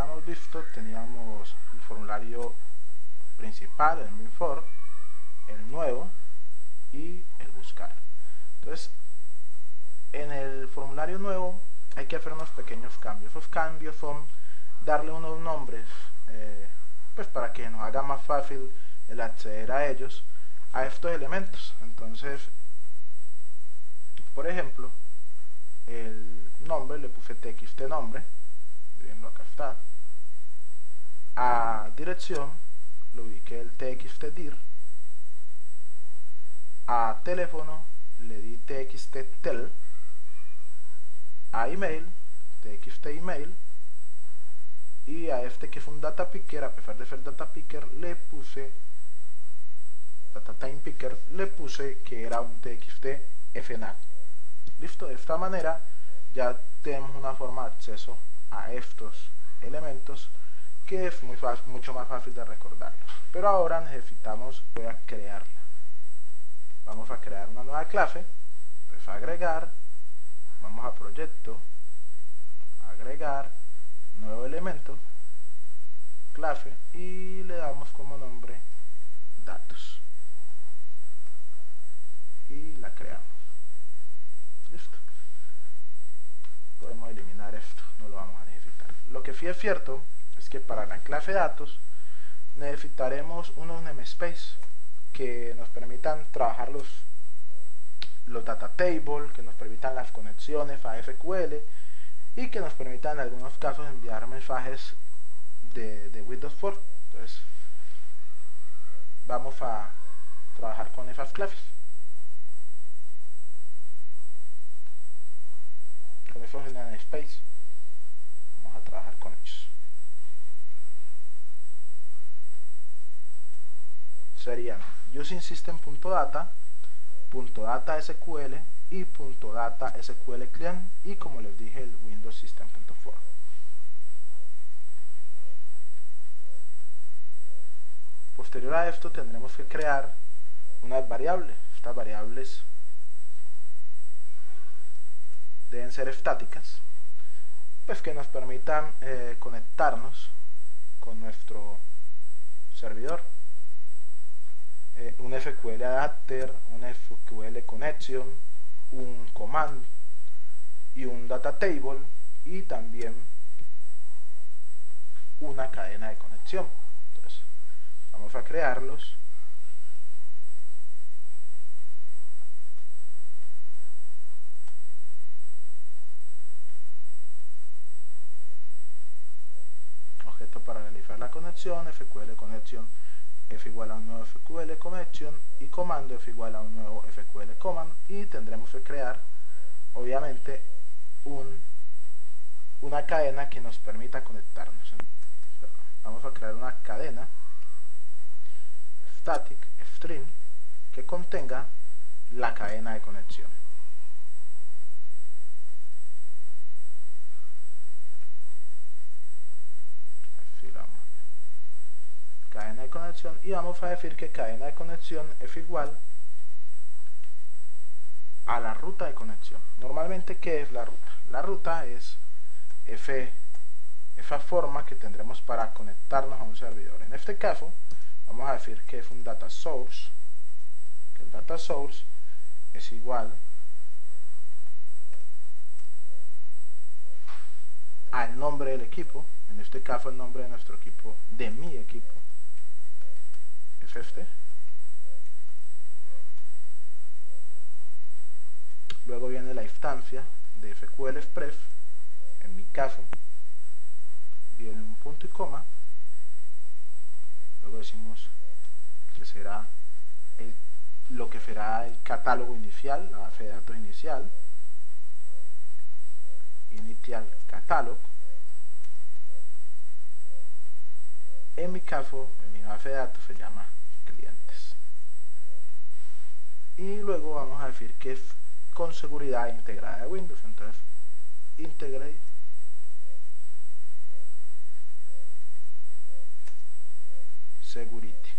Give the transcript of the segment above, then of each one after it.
habíamos visto, teníamos el formulario principal, el MinFor, el nuevo y el buscar. Entonces, en el formulario nuevo hay que hacer unos pequeños cambios. Esos cambios son darle unos nombres, pues para que nos haga más fácil el acceder a ellos, a estos elementos. Entonces, por ejemplo, el nombre le puse txt nombre, mirenlo, acá está. A dirección lo ubiqué el txt dir. A teléfono le di txt tel. A email txt email. Y a este, que es un data picker, a pesar de ser data picker, le puse data time picker, le puse que era un txt fnat. Listo. De esta manera ya tenemos una forma de acceso a estos elementos que es mucho más fácil de recordarlos. Pero ahora voy a crearla. Vamos a crear una nueva clase. Entonces, agregar, vamos a proyecto, agregar, nuevo elemento, clase, y le damos como nombre datos y la creamos. Listo. Podemos eliminar esto, no lo vamos a necesitar. Lo que sí es cierto es que para la clase datos necesitaremos unos namespace que nos permitan trabajar los data table, que nos permitan las conexiones a SQL y que nos permitan en algunos casos enviar mensajes de Windows Form. Entonces vamos a trabajar con esas clases, con esos namespace. Vamos a trabajar con ellos. Serían using system.data, .data SQL y .data SQL client, y como les dije, el Windows System.form. Posterior a esto tendremos que crear unas variables. Estas variables deben ser estáticas, pues que nos permitan conectarnos con nuestro servidor. Un SQL adapter, un SQL connection, un command y un data table, y también una cadena de conexión. Entonces vamos a crearlos. Objeto para realizar la conexión, SQL connection f igual a un nuevo SQL connection, y comando f igual a un nuevo SQL command, y tendremos que crear obviamente una cadena que nos permita conectarnos. Vamos a crear una cadena static string que contenga la cadena de conexión. Cadena de conexión, y vamos a decir que cadena de conexión es igual a la ruta de conexión. Normalmente, ¿qué es la ruta? La ruta es esa forma que tendremos para conectarnos a un servidor. En este caso vamos a decir que es un data source, que el data source es igual al nombre del equipo. En este caso el nombre de nuestro equipo, de mi equipo, es este. Luego viene la instancia de SQL Express. En mi caso viene un punto y coma. Luego decimos que será lo que será el catálogo inicial, la base de datos inicial, initial catalog. En mi caso, mi base de datos se llama clientes. Y luego vamos a decir que es con seguridad integrada de Windows. Entonces, integrate security.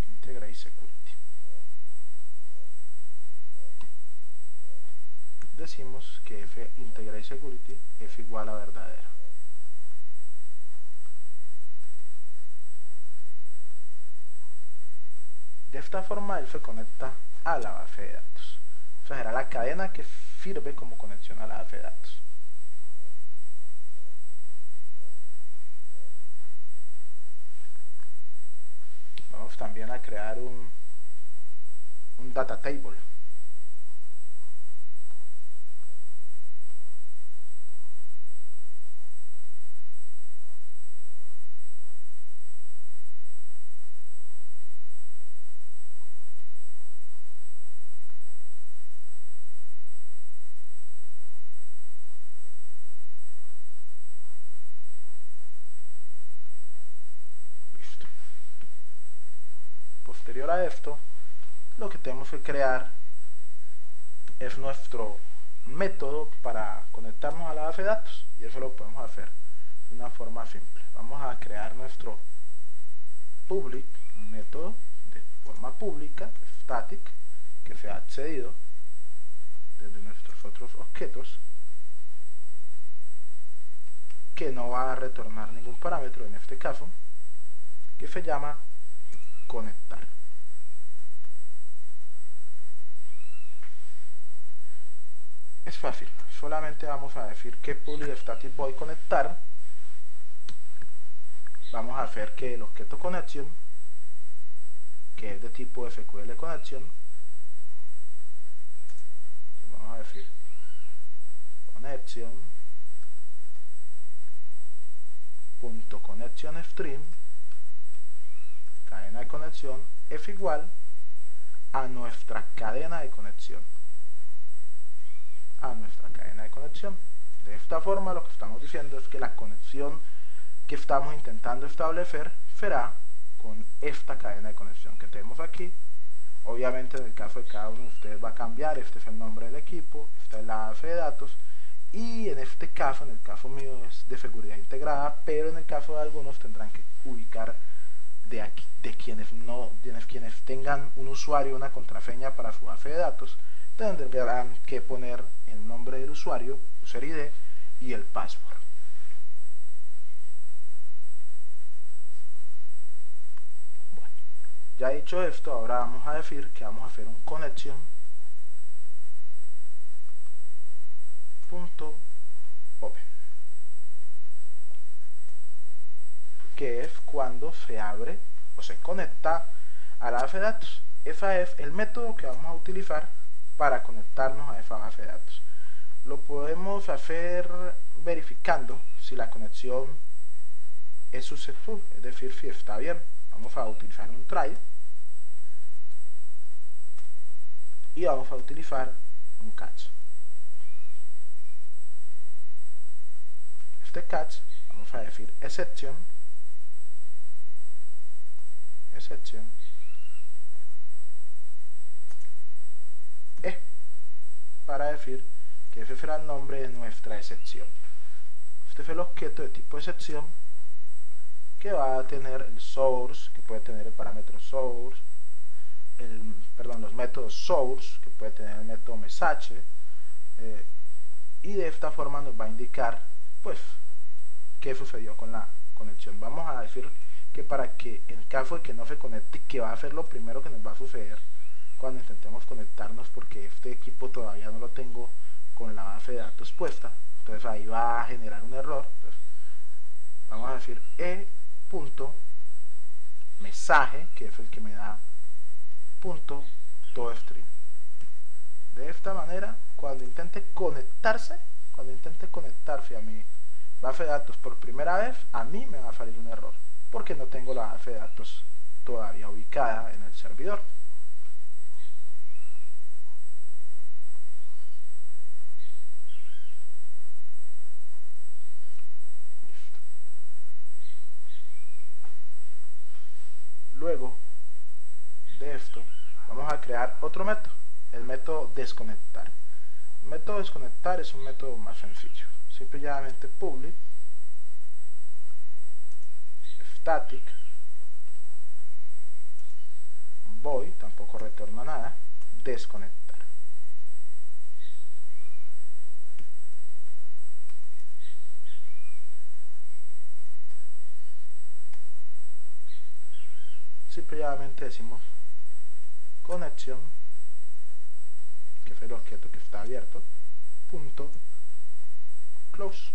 Integrate security. De decimos que f integrate security es igual a verdadero. De esta forma él se conecta a la base de datos. O sea, será la cadena que sirve como conexión a la base de datos. Vamos también a crear un data table. Posterior a esto, lo que tenemos que crear es nuestro método para conectarnos a la base de datos, y eso lo podemos hacer de una forma simple. Vamos a crear nuestro public, un método de forma pública, static, que sea accedido desde nuestros otros objetos, que no va a retornar ningún parámetro en este caso, que se llama conectar. Es fácil, solamente vamos a decir que public static void conectar. Vamos a hacer que el objeto connection, que es de tipo SQL connection, vamos a decir connection.connection string, cadena de conexión, es igual a nuestra cadena de conexión. De esta forma lo que estamos diciendo es que la conexión que estamos intentando establecer será con esta cadena de conexión que tenemos aquí. Obviamente en el caso de cada uno de ustedes va a cambiar. Este es el nombre del equipo, esta es la base de datos, y en este caso, en el caso mío, es de seguridad integrada, pero en el caso de algunos tendrán que ubicar de quienes tengan un usuario, una contraseña para su base de datos, tendrán que poner el nombre del usuario, user ID, y el password. Bueno, ya dicho esto, ahora vamos a decir que vamos a hacer un connection.open, que es cuando se abre o se conecta a la base de datos. Ese es el método que vamos a utilizar para conectarnos a esa base de datos. Lo podemos hacer verificando si la conexión es successful, es decir, si está bien. Vamos a utilizar un try y vamos a utilizar un catch. Este catch vamos a decir exception para decir que ese será el nombre de nuestra excepción. Este es el objeto de tipo excepción que va a tener el source, que puede tener el parámetro source, los métodos source, que puede tener el método message, y de esta forma nos va a indicar pues qué sucedió con la conexión. Vamos a decir que para que en caso de que no se conecte, que va a ser lo primero que nos va a suceder cuando intentemos conectarnos, porque este equipo todavía no lo tengo con la base de datos puesta, entonces ahí va a generar un error. Entonces vamos a decir e.mensaje, que es el que me da .toString. De esta manera, cuando intente conectarse a mi base de datos por primera vez, a mí me va a salir un error, porque no tengo la base de datos todavía ubicada en el servidor. Luego de esto vamos a crear otro método, el método desconectar. El método desconectar es un método más sencillo, simplemente public static void, tampoco retorna nada, desconectar. simplemente decimos conexión, que fue el objeto que está abierto, punto close.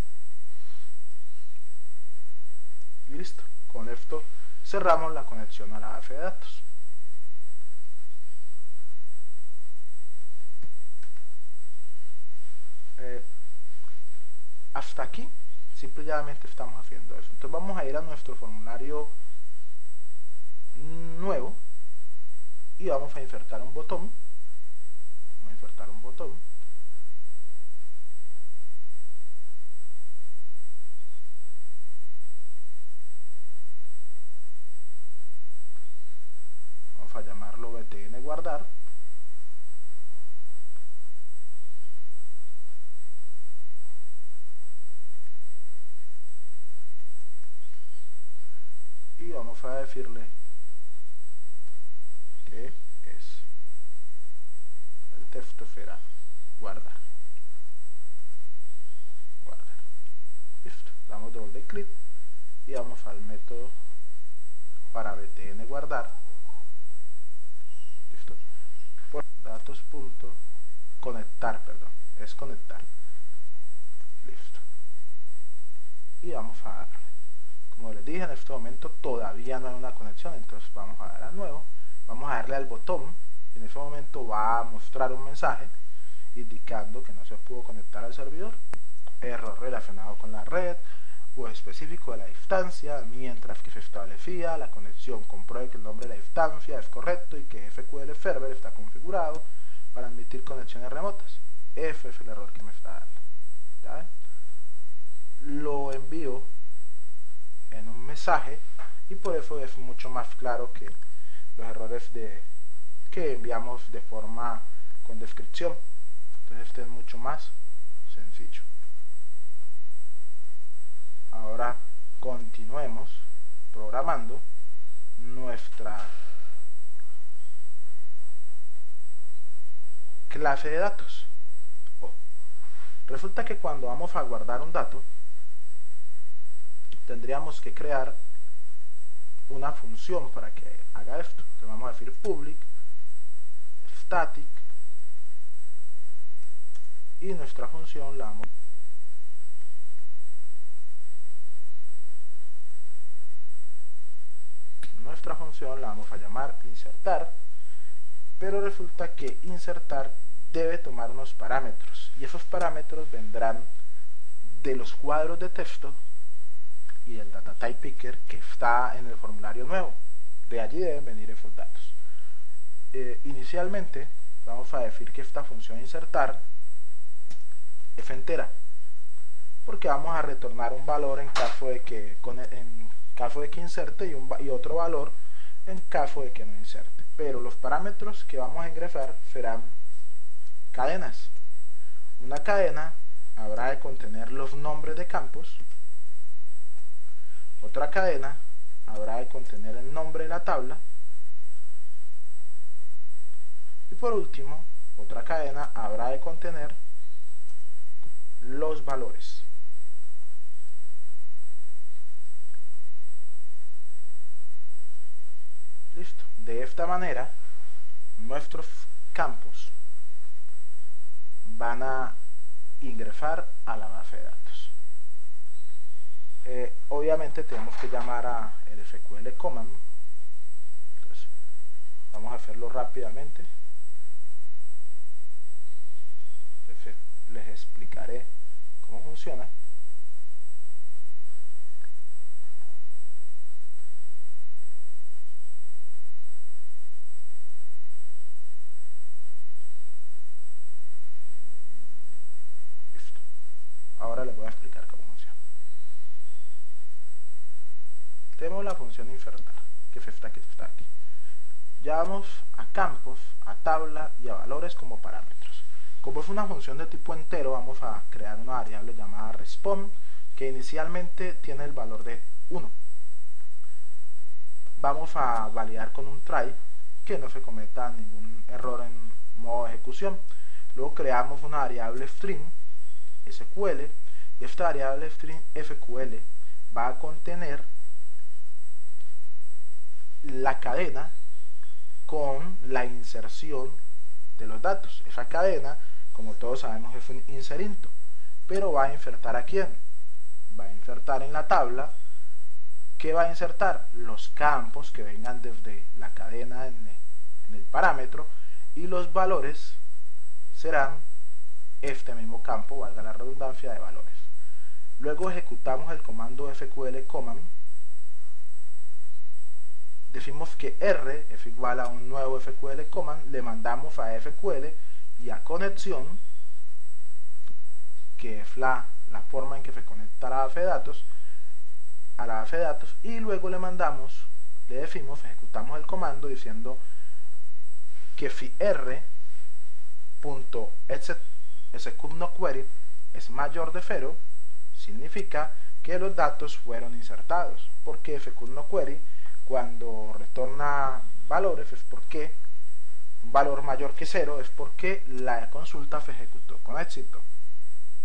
Y listo. Con esto cerramos la conexión a la base de datos. Hasta aquí simplemente estamos haciendo eso. Entonces vamos a ir a nuestro formulario nuevo y vamos a insertar un botón. Vamos a insertar un botón. Vamos a llamarlo btn guardar. Y vamos a decirle que es el texto será guardar. Listo. Damos doble clic y vamos al método para btn guardar. Listo. Por datos.conectar, perdón, es conectar. Listo. Y vamos a darle. Como les dije, en este momento todavía no hay una conexión, entonces vamos a dar a nuevo, vamos a darle al botón y en ese momento va a mostrar un mensaje indicando que no se pudo conectar al servidor, error relacionado con la red o específico de la instancia, mientras que se establecía la conexión, compruebe que el nombre de la instancia es correcto y que SQL Server está configurado para admitir conexiones remotas. Ese es el error que me está dando. ¿Ya ven? Lo envío en un mensaje y por eso es mucho más claro que los errores que enviamos de forma con descripción. Entonces este es mucho más sencillo. Ahora continuemos programando nuestra clase de datos. Resulta que cuando vamos a guardar un dato tendríamos que crear una función para que haga esto. Entonces vamos a decir public static y nuestra función la vamos a llamar insertar, pero resulta que insertar debe tomar unos parámetros y esos parámetros vendrán de los cuadros de texto y del data type picker que está en el formulario nuevo. De allí deben venir esos datos. Inicialmente vamos a decir que esta función insertar es entera, porque vamos a retornar un valor en caso de que inserte y otro valor en caso de que no inserte. Pero los parámetros que vamos a ingresar serán cadenas. Una cadena habrá de contener los nombres de campos. Otra cadena habrá de contener el nombre de la tabla. Y por último, otra cadena habrá de contener los valores. Listo. De esta manera, nuestros campos van a ingresar a la base de datos. Obviamente tenemos que llamar a el SQL command. Entonces, vamos a hacerlo rápidamente. Les explicaré cómo funciona. Listo. Ahora les voy a explicar cómo funciona. Tenemos la función insertar, que está aquí. Llamamos a campos, a tabla y a valores como parámetros. Como es una función de tipo entero, vamos a crear una variable llamada respond, que inicialmente tiene el valor de 1. Vamos a validar con un try, que no se cometa ningún error en modo de ejecución. Luego creamos una variable string SQL, y esta variable string SQL va a contener la cadena con la inserción de los datos. Esa cadena, como todos sabemos, es un inserinto, pero va a insertar ¿a quién? Va a insertar en la tabla. ¿Qué va a insertar? Los campos que vengan desde la cadena en el parámetro, y los valores serán este mismo campo, valga la redundancia, de valores. Luego ejecutamos el comando fql command. Decimos que R es igual a un nuevo fql command, le mandamos a fql y a conexión, que es la forma en que se conecta la base de datos, a la base de datos, y luego le decimos, ejecutamos el comando diciendo que si r.executNoQuery es mayor de 0, significa que los datos fueron insertados, porque executNoQuery, cuando retorna valores, es porque un valor mayor que 0 es porque la consulta se ejecutó con éxito.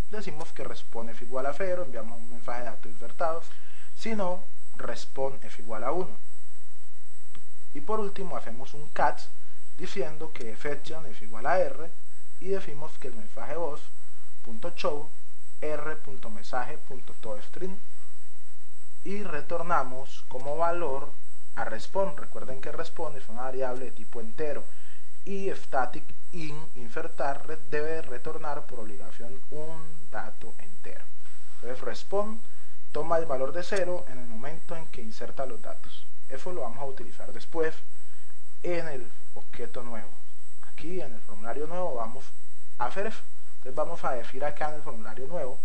Decimos que responde es igual a 0, enviamos un mensaje de datos insertados. Si no, responde es igual a 1. Y por último hacemos un catch diciendo que fetchon es igual a r, y decimos que el mensaje voz.show r.message.toString, y retornamos como valor a respond. Recuerden que respond es una variable de tipo entero, y static insertar debe retornar por obligación un dato entero. Entonces respond toma el valor de 0 en el momento en que inserta los datos. Eso lo vamos a utilizar después en el objeto nuevo. Aquí en el formulario nuevo vamos a hacer eso. Entonces vamos a decir acá en el formulario nuevo,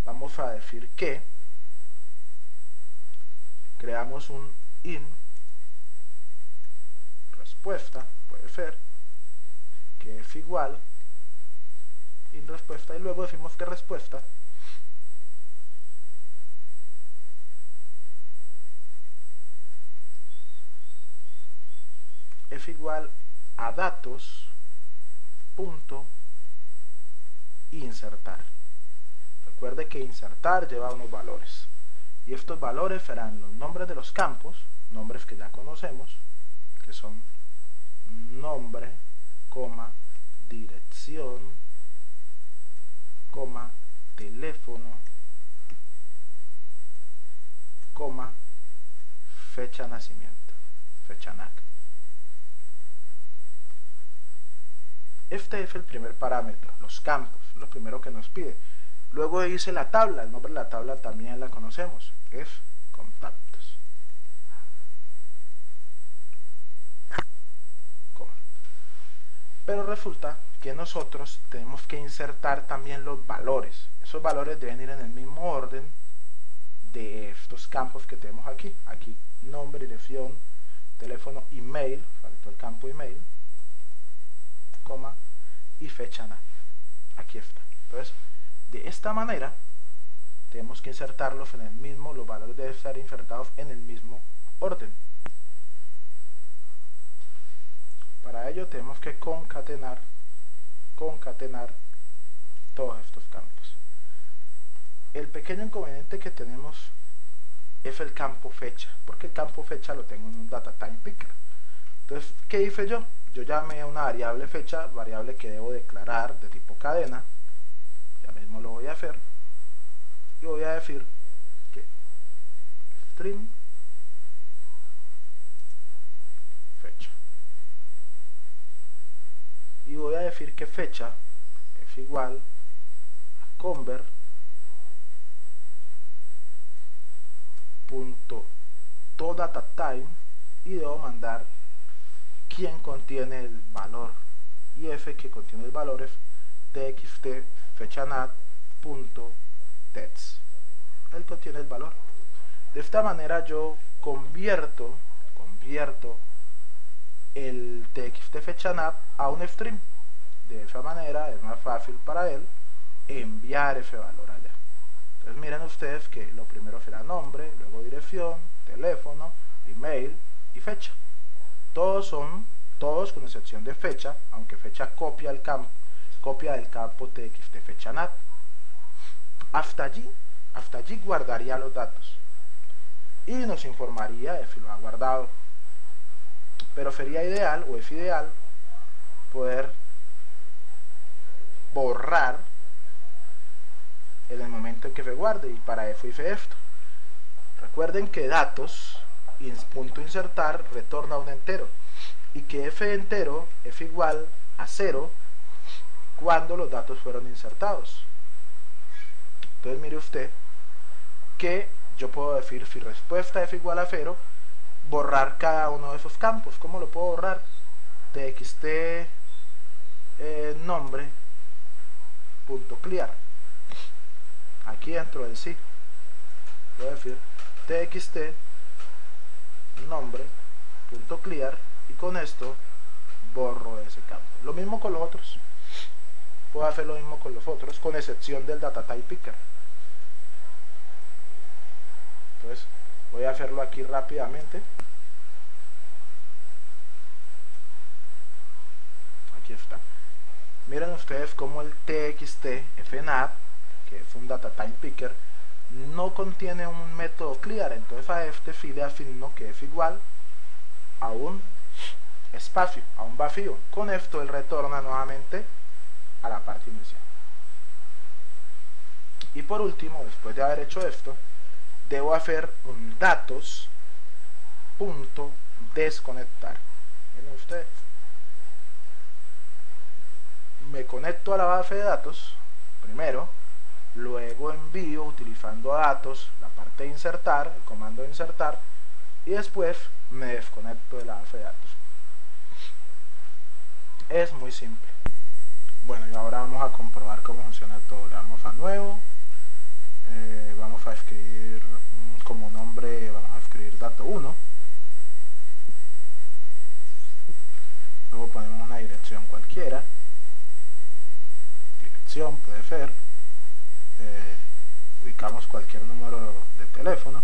vamos a decir que creamos un in respuesta, puede ser, que es igual in respuesta, y luego decimos que respuesta es igual a datos punto insertar. Recuerde que insertar lleva unos valores, y estos valores serán los nombres de los campos, nombres que ya conocemos, que son nombre, coma, dirección, coma, teléfono, coma, fecha de nacimiento, fecha NAC. Este es el primer parámetro, los campos, lo primero que nos pide. Luego dice la tabla, el nombre de la tabla también la conocemos, es contactos. Coma. Pero resulta que nosotros tenemos que insertar también los valores. Esos valores deben ir en el mismo orden de estos campos que tenemos aquí. Aquí nombre, dirección, teléfono, email, faltó el campo email, coma, y fecha NAC. Aquí está. Entonces, de esta manera tenemos que insertarlos en el mismo, los valores deben estar insertados en el mismo orden. Para ello tenemos que concatenar todos estos campos. El pequeño inconveniente que tenemos es el campo fecha, porque el campo fecha lo tengo en un data time picker. Entonces, ¿qué hice yo? Yo llamé a una variable fecha, variable que debo declarar de tipo cadena. Ya mismo lo voy a hacer, y voy a decir que string fecha, y voy a decir que fecha es igual a convert punto toDataTime, y debo mandar quién contiene el valor, y f que contiene el valor es txt fetchanat.text. Él contiene el valor. De esta manera yo convierto el txt fetchanat a un string. De esa manera es más fácil para él enviar ese valor allá. Entonces miren ustedes que lo primero será nombre, luego dirección, teléfono, email y fecha. Todos con excepción de fecha, aunque fecha copia del campo txt fetchanat. Hasta allí guardaría los datos y nos informaría de si lo ha guardado. pero sería ideal o es ideal poder borrar en el momento en que se guarde, y para eso hice esto. Recuerden que datos punto insertar retorna un entero y que f entero es igual a 0 cuando los datos fueron insertados. Entonces mire usted que yo puedo decir, si respuesta es igual a 0, borrar cada uno de esos campos. ¿Cómo lo puedo borrar? txt nombre punto clear. Aquí dentro del sí voy a decir txt nombre punto clear, y con esto borro ese campo. Lo mismo con los otros, puedo hacer lo mismo con los otros, con excepción del data type picker. Entonces voy a hacerlo aquí rápidamente. Aquí está. Miren ustedes cómo el txt fnab, que es un data type picker, no contiene un método clear. Entonces a este sí le asigno que es igual a un espacio, a un vacío. Con esto él retorna nuevamente a la parte inicial. Y por último, después de haber hecho esto, debo hacer un datos punto desconectar. Miren ustedes, me conecto a la base de datos primero, luego envío utilizando datos la parte de insertar, el comando de insertar, y después me desconecto de la base de datos. Es muy simple. Bueno, y ahora vamos a comprobar cómo funciona todo. Le damos a nuevo, vamos a escribir como nombre, vamos a escribir dato 1, luego ponemos una dirección cualquiera, dirección puede ser, ubicamos cualquier número de teléfono,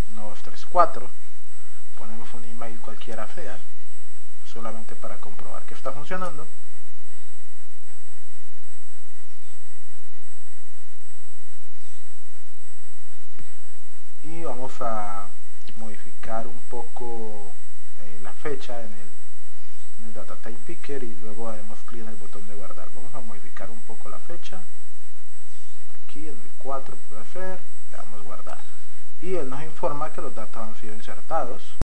1234, ponemos un email cualquiera sea, solamente para comprobar que está funcionando. Y vamos a modificar un poco la fecha en el data type picker, y luego haremos clic en el botón de guardar. Vamos a modificar un poco la fecha, aquí en el 4 puede ser, le damos guardar, y él nos informa que los datos han sido insertados.